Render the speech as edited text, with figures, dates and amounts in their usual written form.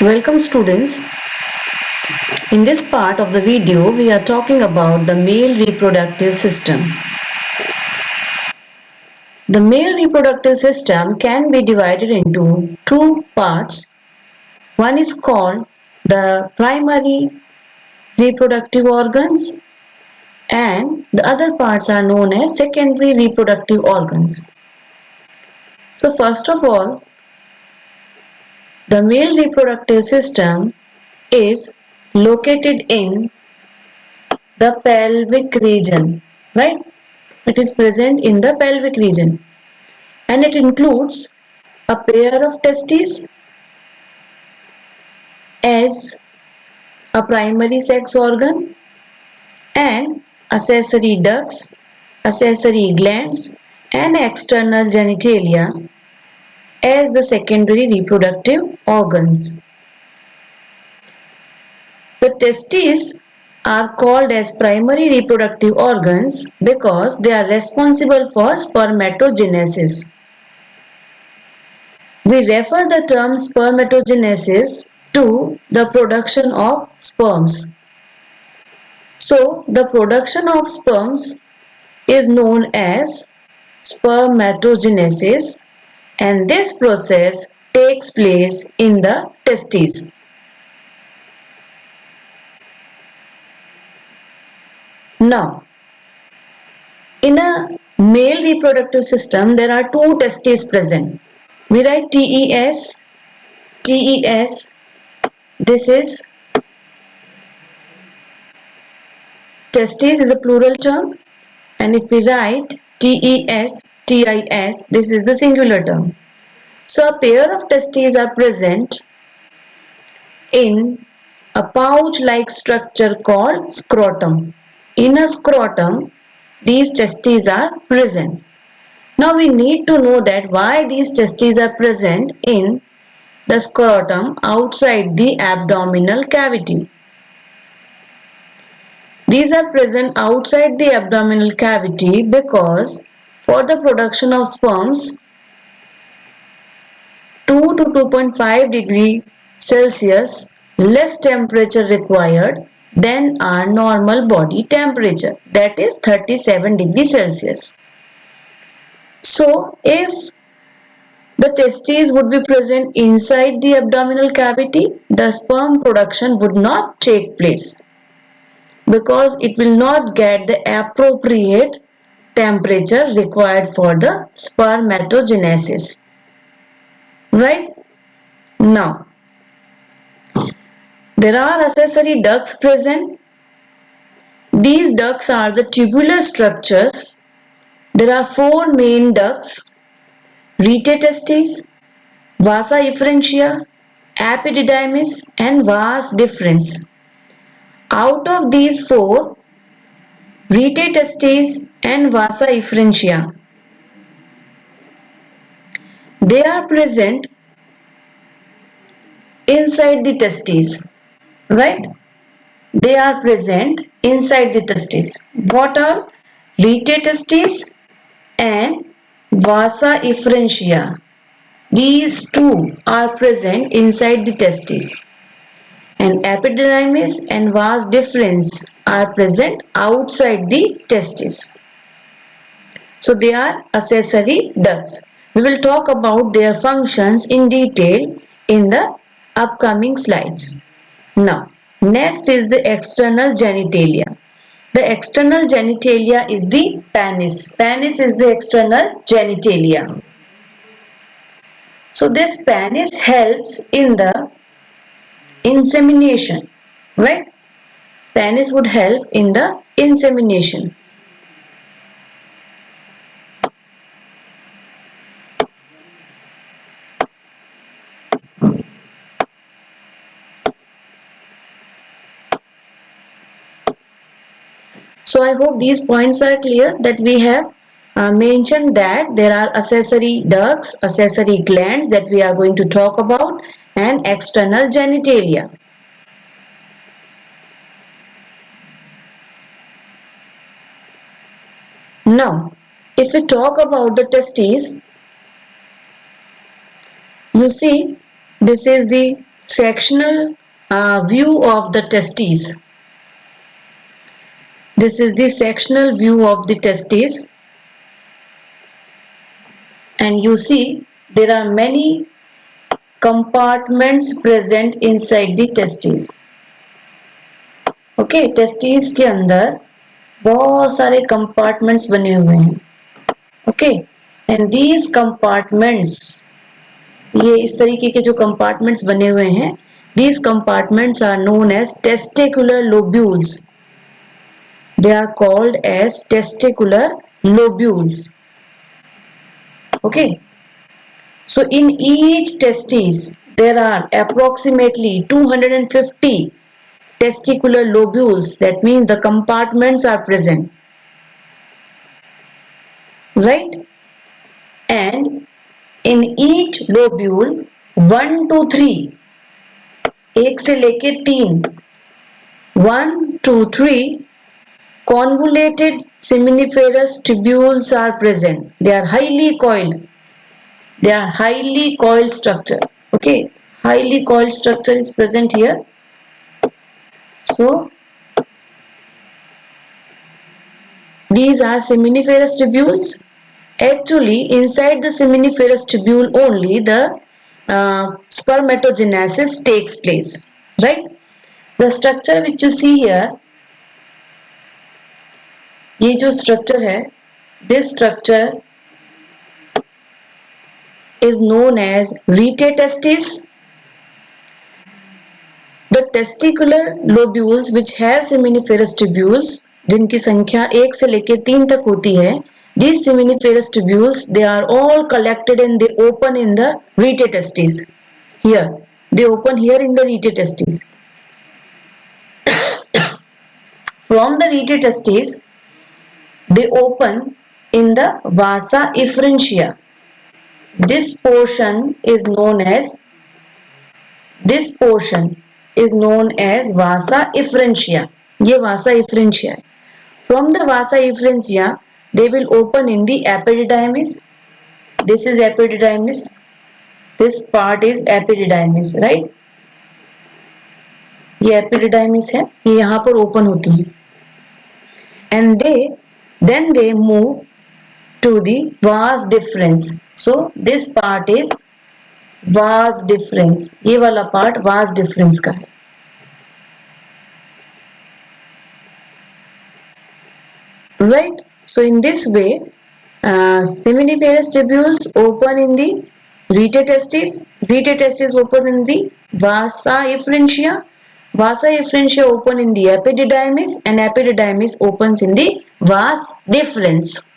Welcome students. In this part of the video, we are talking about the male reproductive system. The male reproductive system can be divided into two parts. One is called the primary reproductive organs and the other parts are known as secondary reproductive organs. So first of all, the male reproductive system is located in the pelvic region, right? It is present in the pelvic region and it includes a pair of testes as a primary sex organ and accessory ducts, accessory glands and external genitalia as the secondary reproductive organs. The testes are called as primary reproductive organs because they are responsible for spermatogenesis. We refer the term spermatogenesis to the production of sperms. So, the production of sperms is known as spermatogenesis and this process takes place in the testes. Now, in a male reproductive system, there are two testes present. We write TES, TES. This is testes is a plural term, and if we write TES, TIS, this is the singular term. So a pair of testes are present in a pouch-like structure called scrotum. In a scrotum, these testes are present. Now we need to know that why these testes are present in the scrotum outside the abdominal cavity. These are present outside the abdominal cavity because for the production of sperms, 2 to 2.5 degree Celsius less temperature required than our normal body temperature, that is 37 degrees Celsius. So if the testes would be present inside the abdominal cavity, the sperm production would not take place because it will not get the appropriate temperature required for the spermatogenesis. Right? Now, there are accessory ducts present. These ducts are the tubular structures. There are four main ducts: rete testis, vasa efferentia, epididymis and vas deferens. Out of these four, rete testis and vasa efferentia, they are present inside the testes, right? They are present inside the testes. What are rete testis and vasa efferentia? These two are present inside the testes. And epididymis and vas deferens are present outside the testes. So they are accessory ducts. We will talk about their functions in detail in the upcoming slides. Now, next is the external genitalia. The external genitalia is the penis. Penis is the external genitalia. So this penis helps in the insemination, right? Penis would help in the insemination. So I hope these points are clear that we have mentioned that there are accessory ducts, accessory glands that we are going to talk about and external genitalia. Now, if we talk about the testes, you see this is the sectional view of the testes. This is the sectional view of the testes, and you see there are many compartments present inside the testes. Okay, testes के अंदर बहुत सारे compartments बने हुए हैं. Okay, and these compartments, ये इस तरीके के जो compartments बने हुए हैं, these compartments are known as testicular lobules. They are called as testicular lobules. Okay, so in each testis there are approximately 250 testicular lobules. That means the compartments are present, right? And in each lobule 1 to 3, एक से लेके 3, 1 to 3 convoluted seminiferous tubules are present. They are highly coiled. They are highly coiled structure. Okay, highly coiled structure is present here. So these are seminiferous tubules. Actually, inside the seminiferous tubule only the spermatogenesis takes place, right? The structure which you see here, ये जो structure है, this structure is known as rete testis. The testicular lobules which have seminiferous tubules, जिनकी संख्या 1 से लेकर 3 तक होती है, these seminiferous tubules, they are all collected and they open in the rete testis. Here, they open here in the rete testis. From the rete testis, they open in the vasa efferentia. This portion is known as vasa efferentia. ये vasa efferentia है. From the vasa efferentia, they will open in the epididymis. This is epididymis. This part is epididymis, right? ये epididymis है, ये यहाँ पर open होती है. And then they move to the vas deferens. So this part is vas deferens. ये वाला part vas deferens का है. Right? So in this way, seminiferous tubules open in the rete testis. Rete testis open in the vasa efferentia. Vasa efferentia open in the epididymis, and epididymis opens in the vas deferens.